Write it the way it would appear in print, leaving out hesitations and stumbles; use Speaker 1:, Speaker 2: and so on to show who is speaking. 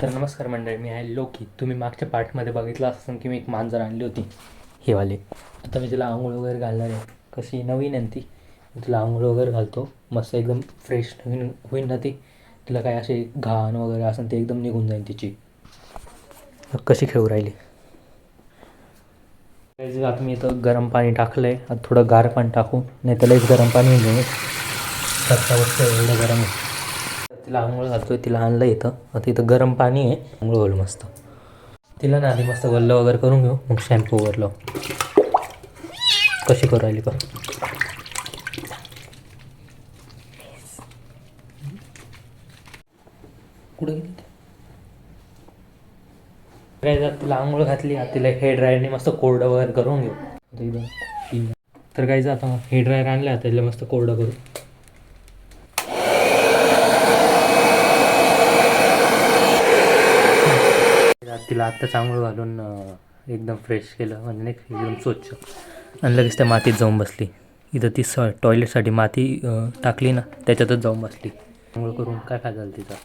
Speaker 1: तर नमस्कार मंडळी, मी आहे लोकी. तुम्ही मागच्या पार्टमध्ये बघितलं असतं की मी एक मांजर आणली होती, हे वाले. आता मी तिला आंघोळ वगैरे घालणार आहे. कशी नवीन आहे ती, तिला आंघोळ वगैरे घालतो, मस्त एकदम फ्रेश नवीन होईल ना ती. तिला काय असे घाण वगैरे असेल ते एकदम निघून जाईल तिची. कशी खेळू राहिली. आता मी इथं गरम पाणी टाकलं आहे. आता थोडं गार पाणी टाकू, नाही तर लईच गरम पाणी होऊन एवढं गरम आहे. तिला आंघोळ घालतोय, तिला आणलं इथं. आता इथं गरम पाणी आहे, आंघोळ घालू मस्त. तिला ना आधी मस्त वल्ल वगैरे करून घेऊ, मग शॅम्पू वगैरे लावू. कशी करू राहिली का. कुठं गेली काय जर तिला आंघोळ घातली, तिला हेअर ड्रायरने मस्त कोरडं वगैरे करून घेऊ. तर काय जर आता हेअर ड्रायर आणलं, आता तिला मस्त कोरडं करू. तिला आत्ताच आंघोळ घालून एकदम फ्रेश केलं, म्हणजे एकदम स्वच्छ. आणि लगेच त्या मातीत जाऊन बसली. इथं ती टॉयलेटसाठी माती टाकली ना, त्याच्यातच जाऊन बसली. आंघोळ करून काय झालं तिचं.